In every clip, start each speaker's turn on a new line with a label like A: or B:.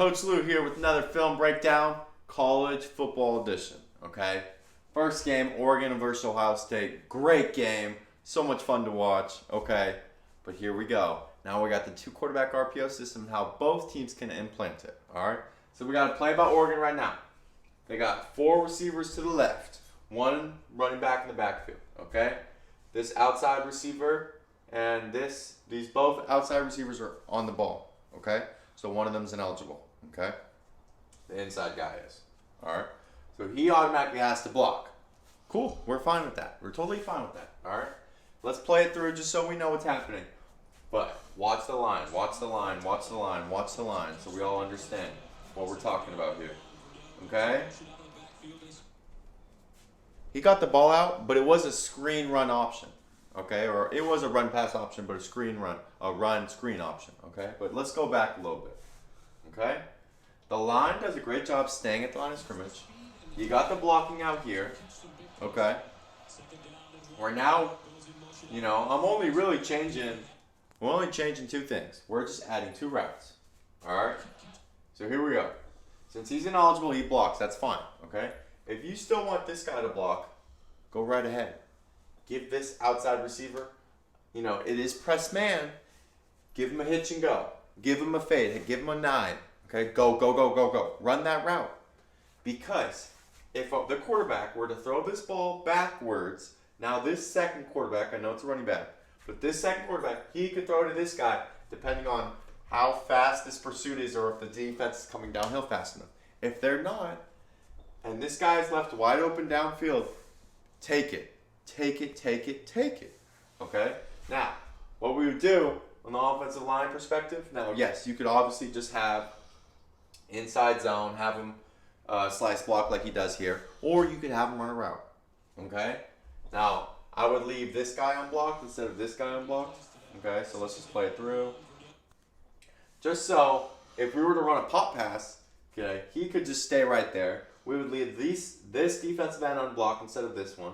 A: Coach Lou here with another film breakdown, college football edition, okay? First game, Oregon versus Ohio State. Great game. So much fun to watch, okay? But here we go. Now we got the two quarterback RPO system and how both teams can implement it, all right? So we got to play about Oregon right now. They got 4 receivers to the left, 1 running back in the backfield, okay? This outside receiver and these both outside receivers are on the ball, okay? So one of them is ineligible, okay? The inside guy is, all right? So he automatically has to block. Cool, we're fine with that. We're totally fine with that, all right? Let's play it through just so we know what's happening. But watch the line, watch the line, watch the line, watch the line, so we all understand what we're talking about here, okay? He got the ball out, but it was a screen run option, okay? Or it was a run pass option, but a run screen option, okay? But let's go back a little bit, okay? The line does a great job staying at the line of scrimmage. You got the blocking out here, okay? We're now, we're only changing 2 things. We're just adding 2 routes, all right? So here we go. Since he's ineligible, he blocks. That's fine, okay? If you still want this guy to block, go right ahead. Give this outside receiver, it is press man. Give him a hitch and go. Give him a fade. Give him a 9. Okay, go, go, go, go, go. Run that route. Because if the quarterback were to throw this ball backwards, now this second quarterback, I know it's a running back, but this second quarterback, he could throw to this guy depending on how fast this pursuit is or if the defense is coming downhill fast enough. If they're not, and this guy is left wide open downfield, take it. Take it, take it, take it. Okay? Now, what we would do on the offensive line perspective, now, yes, you could obviously just have inside zone, have him slice block like he does here, or you could have him run a route. Okay? Now, I would leave this guy unblocked instead of this guy unblocked. Okay? So let's just play it through. Just so, if we were to run a pop pass, okay, he could just stay right there. We would leave this defensive end unblocked instead of this one.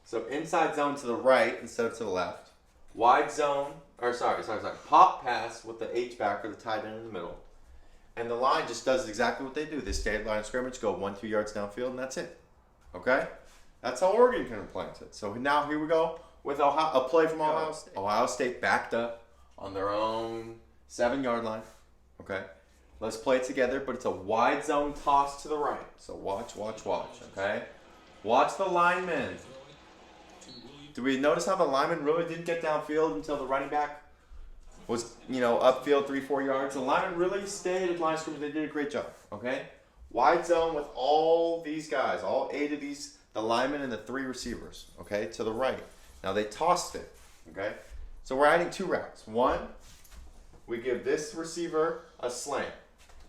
A: So inside zone to the right instead of to the left. Wide zone, pop pass with the H-back or the tight end in the middle. And the line just does exactly what they do. They stay at the line of scrimmage, go 1-2 yards downfield, and that's it. Okay? That's how Oregon can implement it. So now here we go with a play from Ohio State. Ohio State backed up on their own 7-yard line. Okay? Let's play it together, but it's a wide zone toss to the right. So watch, okay? Watch the linemen. Do we notice how the lineman really didn't get downfield until the running back was, upfield 3-4 yards? The lineman really stayed at line of scrimmage. They did a great job, okay? Wide zone with all these guys, all 8 of these, the linemen and the 3 receivers, okay, to the right. Now they tossed it, okay? So we're adding 2 routes. One, we give this receiver a slant.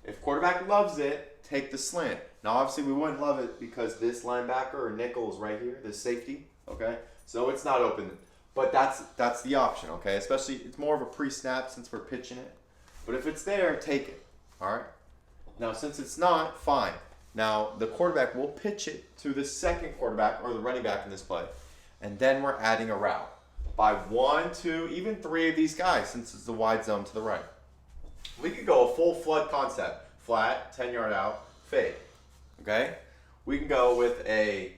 A: If quarterback loves it, take the slant. Now, obviously, we wouldn't love it because this linebacker or nickel is right here, this safety, okay? So it's not open. But that's the option, okay? Especially, it's more of a pre-snap since we're pitching it. But if it's there, take it, all right? Now, since it's not, fine. Now, the quarterback will pitch it to the second quarterback or the running back in this play. And then we're adding a route by 1, 2, even 3 of these guys since it's the wide zone to the right. We could go a full flood concept. Flat, 10-yard out, fade. Okay? We can go with I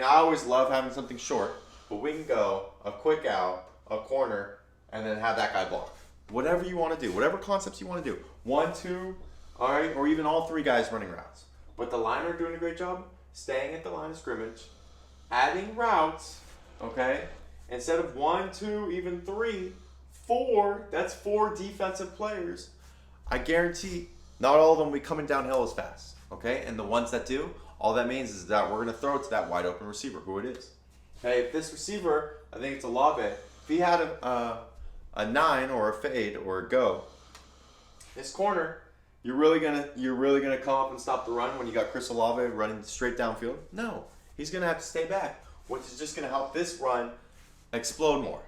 A: always love having something short, but we can go a quick out, a corner, and then have that guy block. Whatever you want to do, whatever concepts you want to do. 1, 2, all right, or even all 3 guys running routes. But the line are doing a great job staying at the line of scrimmage, adding routes, okay? Instead of 1, 2, even 3, 4, that's 4 defensive players. I guarantee not all of them will be coming downhill as fast, okay? And the ones that do, all that means is that we're going to throw it to that wide open receiver, who it is. Okay, if this receiver, I think it's a lob it, if he had a 9 or a fade or a go, this corner, you're really gonna come up and stop the run when you got Chris Olave running straight downfield? No, he's gonna have to stay back, which is just gonna help this run explode more.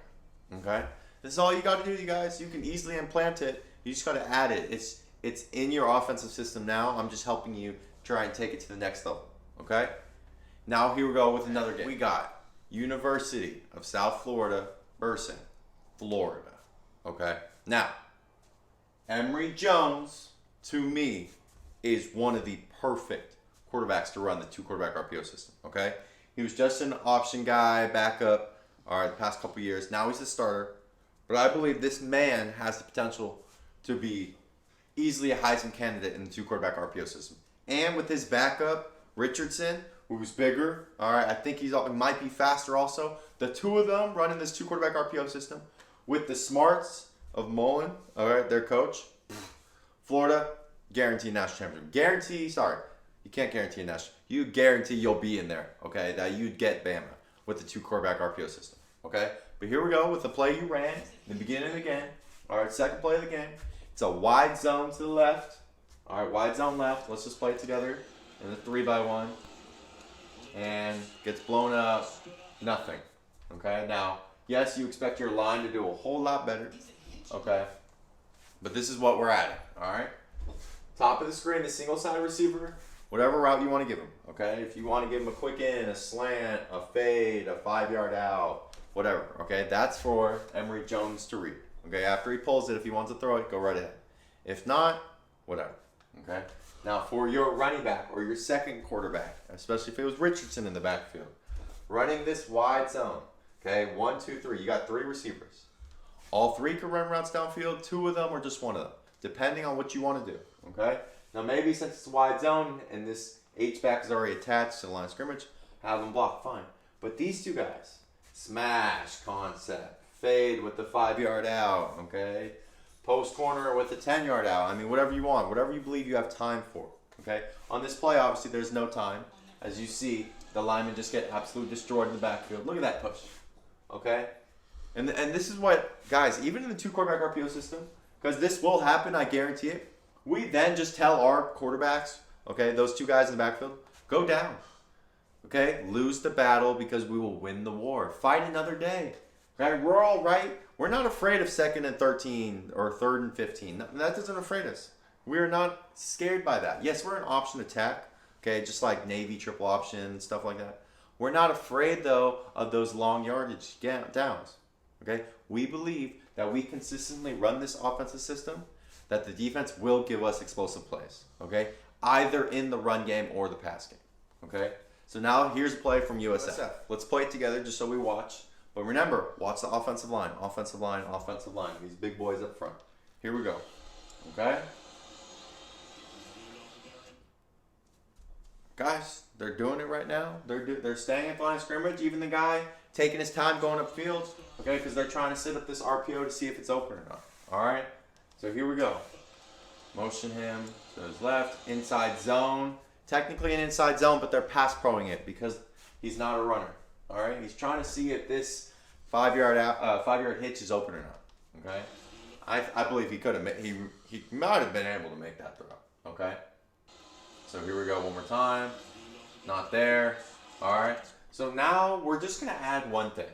A: Okay, this is all you got to do, you guys. You can easily implant it. You just got to add it. It's in your offensive system now. I'm just helping you try and take it to the next level. Okay, now here we go with another game. We got University of South Florida versus Florida. Okay, now Emory Jones, to me, is one of the perfect quarterbacks to run the 2 quarterback RPO system. Okay, he was just an option guy, backup. All right, the past couple years. Now he's the starter, but I believe this man has the potential to be easily a Heisman candidate in the 2 quarterback RPO system. And with his backup, Richardson, who's bigger, all right, I think he might be faster also. The two of them running this 2 quarterback RPO system with the smarts of Mullen, all right, their coach, Florida, guarantee national championship. Guarantee, sorry, you can't guarantee a national. You guarantee you'll be in there, okay, that you'd get Bama with the 2 quarterback RPO system, okay? But here we go with the play you ran in the beginning of the game. All right, second play of the game. It's a wide zone to the left. All right, wide zone left. Let's just play it together in the 3-by-1. And gets blown up. Nothing. Okay, now, yes, you expect your line to do a whole lot better. Okay, but this is what we're at. All right, top of the screen, the single side receiver, whatever route you want to give him. Okay, if you want to give him a quick in, a slant, a fade, a 5-yard out, whatever. Okay, that's for Emory Jones to read. Okay, after he pulls it, if he wants to throw it, go right ahead. If not, whatever. Okay, now for your running back or your second quarterback, especially if it was Richardson in the backfield, running this wide zone. Okay, 1, 2, 3. You got 3 receivers. All 3 can run routes downfield. 2 of them or just 1 of them, depending on what you want to do. Okay, now maybe since it's a wide zone and this H-back is already attached to the line of scrimmage, have them block, fine. But these 2 guys, smash concept, fade with the 5-yard out, okay? Post corner with the 10-yard out. I mean, whatever you want, whatever you believe you have time for, okay? On this play, obviously, there's no time. As you see, the linemen just get absolutely destroyed in the backfield. Look at that push, okay? And this is what, guys, even in the 2 quarterback RPO system, because this will happen, I guarantee it, we then just tell our quarterbacks, okay, those 2 guys in the backfield, go down, okay? Lose the battle because we will win the war. Fight another day. Okay, we're all right. We're not afraid of 2nd and 13 or 3rd and 15. That doesn't afraid us. We're not scared by that. Yes, we're an option attack, okay, just like Navy triple option, stuff like that. We're not afraid, though, of those long yardage downs, okay? We believe that we consistently run this offensive system, that the defense will give us explosive plays, okay? Either in the run game or the pass game, okay? So now here's a play from USF. Let's play it together just so we watch. But remember, watch the offensive line, offensive line, offensive line. These big boys up front. Here we go. Okay? Guys, they're doing it right now. They're staying at the line of scrimmage. Even the guy taking his time going upfield, okay, because they're trying to set up this RPO to see if it's open or not. All right? So here we go. Motion him to his left, inside zone. Technically an inside zone, but they're pass proing it because he's not a runner. All right, he's trying to see if this 5-yard hitch is open or not. Okay, I believe he could have. He might have been able to make that throw. Okay, so here we go one more time. Not there. All right. So now we're just gonna add one thing.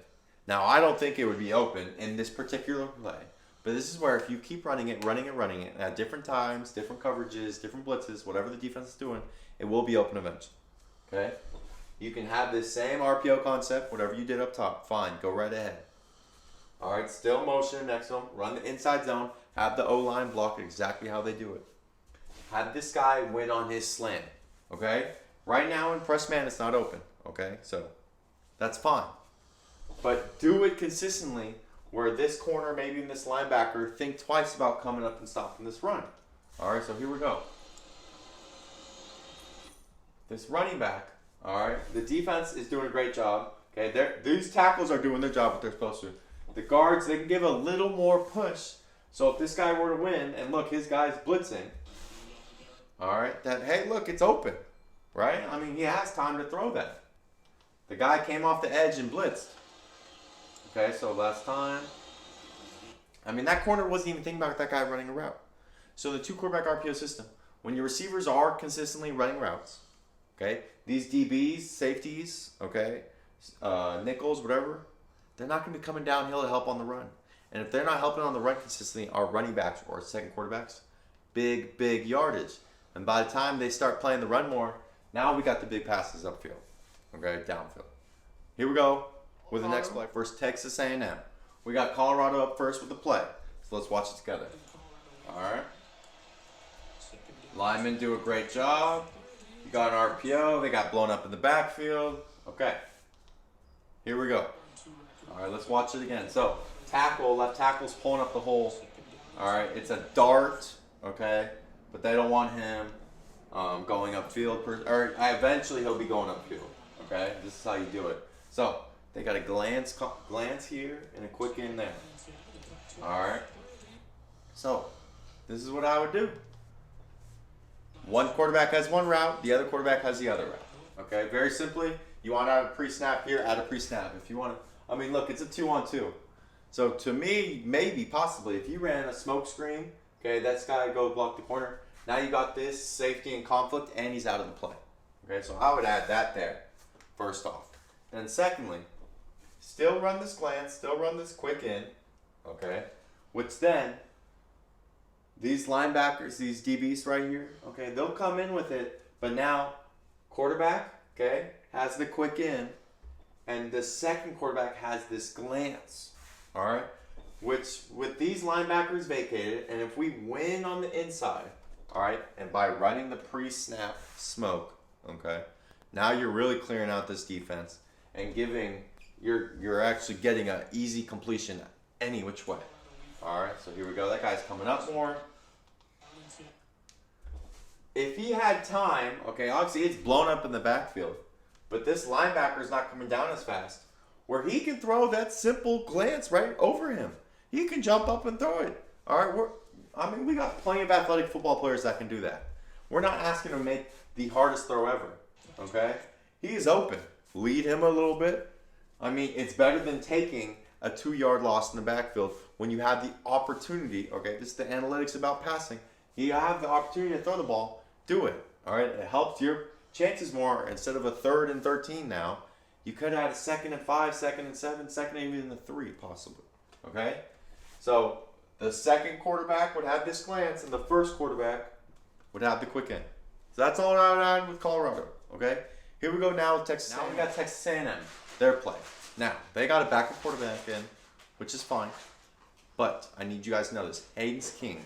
A: Now I don't think it would be open in this particular play, but this is where if you keep running it at different times, different coverages, different blitzes, whatever the defense is doing, it will be open eventually. Okay. You can have this same RPO concept, whatever you did up top. Fine, go right ahead. All right, still motion next to him. Run the inside zone. Have the O-line block it exactly how they do it. Have this guy win on his slant, okay? Right now in press man, it's not open, okay? So that's fine. But do it consistently where this corner, maybe in this linebacker, think twice about coming up and stopping this run. All right, so here we go. This running back. All right, the defense is doing a great job. Okay, these tackles are doing their job what they're supposed to. The guards, they can give a little more push. So if this guy were to win, and look, his guy's blitzing. All right, hey, look, it's open, right? I mean, he has time to throw that. The guy came off the edge and blitzed. Okay, so last time. I mean, that corner wasn't even thinking about that guy running a route. So the 2 quarterback RPO system, when your receivers are consistently running routes, okay, these DBs, safeties, okay, nickels, whatever, they're not going to be coming downhill to help on the run. And if they're not helping on the run consistently, our running backs or second quarterbacks, big yardage. And by the time they start playing the run more, now we got the big passes upfield, okay, downfield. Here we go with the next play. First, Texas A&M. We got Colorado up first with the play. So let's watch it together. All right. Linemen do a great job. You got an RPO. They got blown up in the backfield. Okay. Here we go. All right, let's watch it again. So, tackle, left tackle's pulling up the hole. All right, it's a dart, okay? But they don't want him going upfield. Or eventually he'll be going upfield, okay? This is how you do it. So, they got a glance here and a quick in there. All right. So, this is what I would do. One quarterback has one route, the other quarterback has the other route. Okay, very simply, you want to add a pre-snap here, add a pre-snap. If you want to, I mean, look, it's a 2-on-2. So to me, maybe, possibly, if you ran a smoke screen, okay, that's got to go block the corner. Now you got this safety and conflict, and he's out of the play. Okay, so I would add that there, first off. And secondly, still run this glance, still run this quick in, okay, which then, these linebackers, these DBs right here, okay, they'll come in with it, but now quarterback, okay, has the quick in, and the second quarterback has this glance, all right, which with these linebackers vacated, and if we win on the inside, all right, and by running the pre-snap smoke, okay, now you're really clearing out this defense and giving, you're actually getting an easy completion any which way. All right, so here we go. That guy's coming up more. If he had time, okay, obviously it's blown up in the backfield, but this linebacker's not coming down as fast, where he can throw that simple glance right over him. He can jump up and throw it. All right, we got plenty of athletic football players that can do that. We're not asking him to make the hardest throw ever, okay? He is open. Lead him a little bit. I mean, it's better than taking a 2-yard loss in the backfield when you have the opportunity, okay, this is the analytics about passing. You have the opportunity to throw the ball, do it, all right? It helps your chances more. Instead of a 3rd and 13 now, you could have a 2nd and 5, 2nd and 7, 2nd and even the 3, possibly, okay? So the second quarterback would have this glance, and the first quarterback would have the quick in. So that's all I would add with Colorado, okay? Here we go now with Texas A&M. Now we got Texas A&M, their play. Now, they got a backup quarterback in, which is fine. But I need you guys to know this. Haynes King,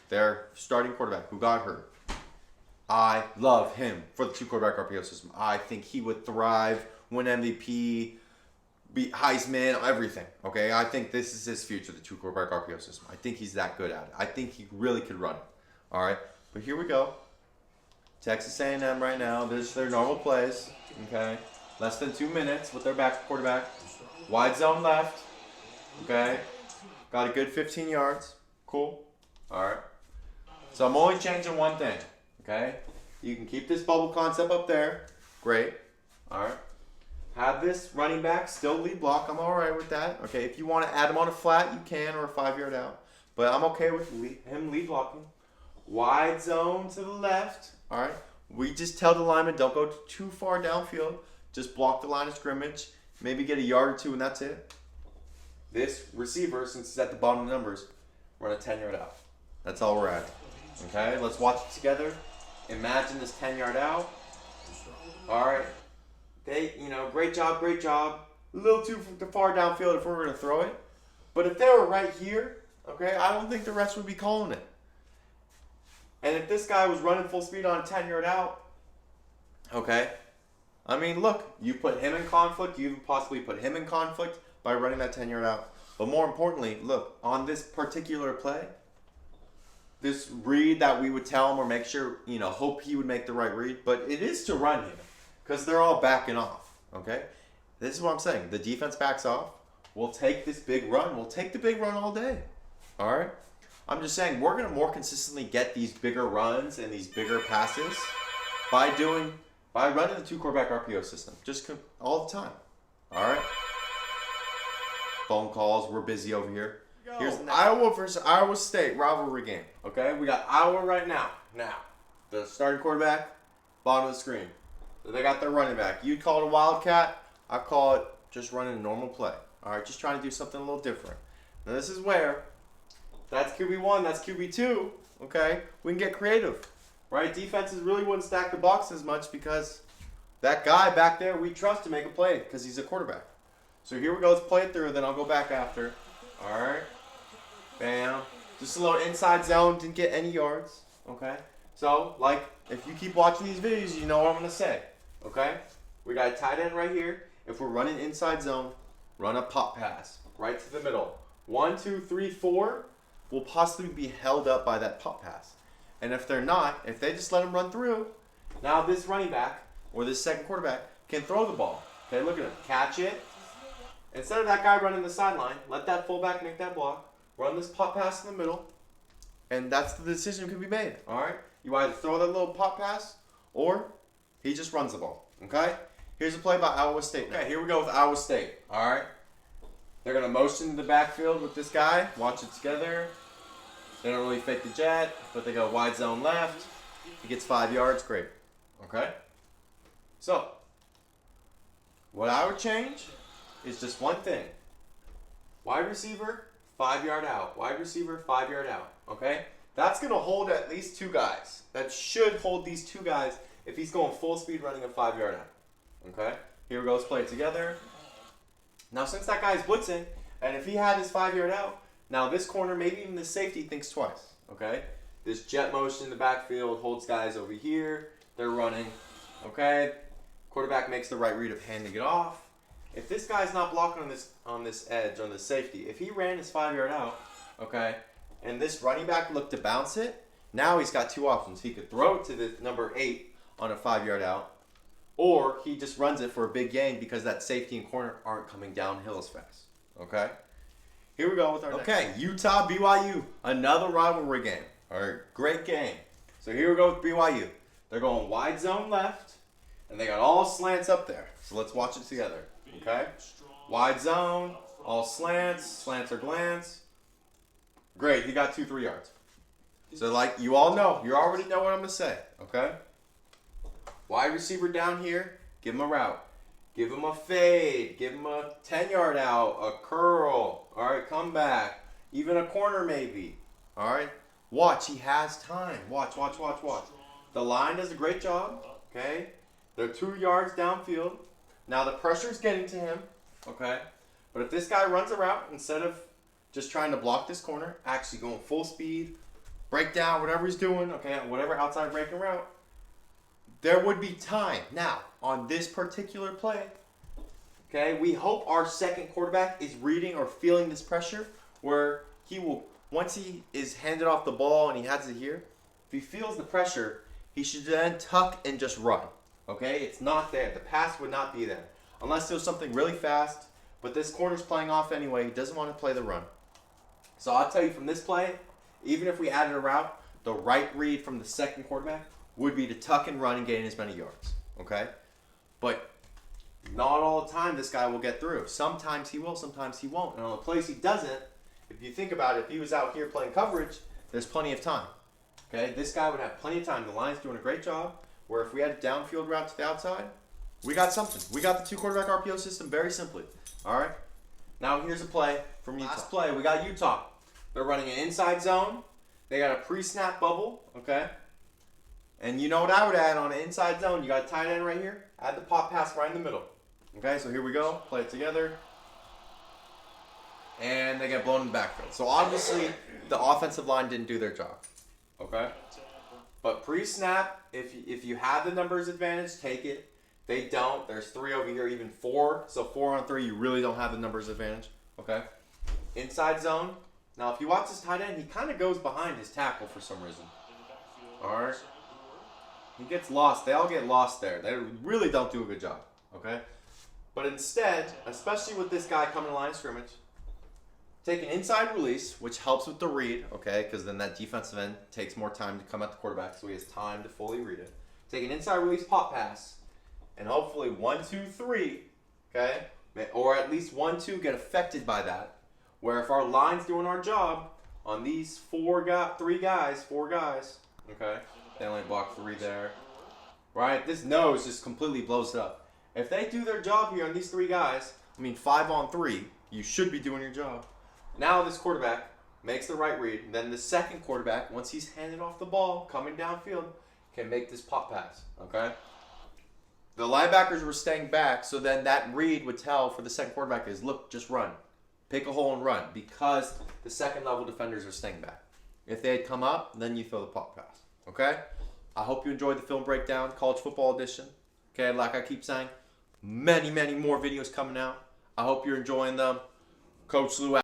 A: their starting quarterback who got hurt. I love him for the 2 quarterback RPO system. I think he would thrive, win MVP, be Heisman, everything. Okay, I think this is his future, the 2 quarterback RPO system. I think he's that good at it. I think he really could run it. All right, but here we go. Texas A&M right now. This is their normal plays. Okay, less than 2 minutes with their back quarterback. Wide zone left. Okay. Got a good 15 yards. Cool. All right. So I'm only changing one thing. Okay. You can keep this bubble concept up there. Great. All right. Have this running back still lead block. I'm all right with that. Okay. If you want to add him on a flat, you can, or a 5-yard out. But I'm okay with him lead blocking. Wide zone to the left. All right. We just tell the lineman, don't go too far downfield. Just block the line of scrimmage. Maybe get a yard or 2, and that's it. This receiver, since it's at the bottom of the numbers, run a 10-yard out. That's all we're at. Okay, let's watch it together. Imagine this 10-yard out. All right. Great job. A little too far downfield if we're going to throw it. But if they were right here, okay, I don't think the refs would be calling it. And if this guy was running full speed on a 10-yard out, okay, I mean, look, you put him in conflict. You possibly put him in conflict by running that 10-yard out. But more importantly, look, on this particular play, this read that we would tell him or make sure, hope he would make the right read. But it is to run him because they're all backing off, okay? This is what I'm saying. The defense backs off. We'll take this big run. We'll take the big run all day, all right? I'm just saying we're going to more consistently get these bigger runs and these bigger passes by running the 2 quarterback RPO system. Just all the time, all right? Phone calls. We're busy over here. Here's Iowa versus Iowa State rivalry game. Okay, we got Iowa right now. Now, the starting quarterback, bottom of the screen. So they got their running back. You call it a wildcat. I call it just running a normal play. All right, just trying to do something a little different. Now this is where that's QB1, that's QB2. Okay, we can get creative, right? Defenses really wouldn't stack the box as much because that guy back there we trust to make a play because he's a quarterback. So here we go. Let's play it through. Then I'll go back after. All right. Bam. Just a little inside zone. Didn't get any yards. Okay. So, like, if you keep watching these videos, you know what I'm going to say. Okay? We got a tight end right here. If we're running inside zone, run a pop pass right to the middle. 1, 2, 3, 4 will possibly be held up by that pop pass. And if they're not, if they just let him run through, now this running back or this second quarterback can throw the ball. Okay, look at him. Catch it. Instead of that guy running the sideline, let that fullback make that block. Run this pop pass in the middle. And that's the decision can be made. All right? You either throw that little pop pass or he just runs the ball. Okay? Here's a play by Iowa State. Okay, here we go with Iowa State. All right? They're going to motion the backfield with this guy. Watch it together. They don't really fake the jet, but they go wide zone left. He gets 5 yards. Great. Okay? So, what I would change is just one thing. Wide receiver, 5 yard out. Wide receiver, 5 yard out. Okay? That's going to hold at least 2 guys. That should hold these 2 guys if he's going full speed running a 5 yard out. Okay? Here we go. Let's play it together. Now, since that guy's blitzing, and if he had his 5 yard out, now this corner, maybe even the safety, thinks twice. Okay? This jet motion in the backfield holds guys over here. They're running. Okay? Quarterback makes the right read of handing it off. If this guy's not blocking on this edge, on the safety, if he ran his 5 yard out, okay, and this running back looked to bounce it, now he's got 2 options. He could throw it to the number 8 on a 5 yard out, or he just runs it for a big gain because that safety and corner aren't coming downhill as fast. Okay? Here we go with our next. Utah BYU, another rivalry game. All right, great game. So here we go with BYU. They're going wide zone left, and they got all slants up there. So let's watch it together. Okay? Wide zone, all slants. Slants or glance. Great, he got 2 3 yards. So like you all know, you already know what I'm going to say. Okay? Wide receiver down here, give him a route. Give him a fade. Give him a 10-yard out, a curl. All right, come back. Even a corner maybe. All right? Watch, he has time. Watch. The line does a great job, okay? They're 2 yards downfield. Now the pressure's getting to him, okay? But if this guy runs a route, instead of just trying to block this corner, actually going full speed, break down, whatever he's doing, okay, whatever outside breaking route, there would be time. Now, on this particular play, okay, we hope our second quarterback is reading or feeling this pressure where he will, once he is handed off the ball and he has it here, if he feels the pressure, he should then tuck and just run. Okay, it's not there. The pass would not be there. Unless there's something really fast, but this corner's playing off anyway. He doesn't want to play the run. So I'll tell you from this play, even if we added a route, the right read from the second quarterback would be to tuck and run and gain as many yards. Okay? But not all the time this guy will get through. Sometimes he will, sometimes he won't. And on the plays he doesn't, if you think about it, if he was out here playing coverage, there's plenty of time. Okay? This guy would have plenty of time. The line's doing a great job. Where if we had a downfield route to the outside, we got something. We got the 2 quarterback RPO system very simply. All right? Now here's a play from Utah. Last play, we got Utah. They're running an inside zone. They got a pre-snap bubble, okay? And you know what I would add on an inside zone? You got a tight end right here. Add the pop pass right in the middle. Okay, so here we go. Play it together. And they get blown in the backfield. So obviously, the offensive line didn't do their job. Okay? But pre-snap, if you have the numbers advantage, take it. They don't. There's 3 over here, even 4. So 4 on 3, you really don't have the numbers advantage. Okay? Inside zone. Now, if you watch this tight end, he kind of goes behind his tackle for some reason. All right? He gets lost. They all get lost there. They really don't do a good job. Okay? But instead, especially with this guy coming to line of scrimmage, take an inside release, which helps with the read, okay, because then that defensive end takes more time to come at the quarterback, so he has time to fully read it. Take an inside release pop pass, and hopefully 1, 2, 3, okay, or at least 1, 2 get affected by that, where if our line's doing our job on these 4 guys, okay, they only block 3 there, right, this nose just completely blows it up. If they do their job here on these 3 guys, 5 on 3, you should be doing your job. Now this quarterback makes the right read. Then the second quarterback, once he's handed off the ball, coming downfield, can make this pop pass. Okay? The linebackers were staying back, so then that read would tell for the second quarterback is, look, just run. Pick a hole and run, because the second level defenders are staying back. If they had come up, then you throw the pop pass. Okay? I hope you enjoyed the film breakdown, college football edition. Okay, like I keep saying, many more videos coming out. I hope you're enjoying them. Coach Lou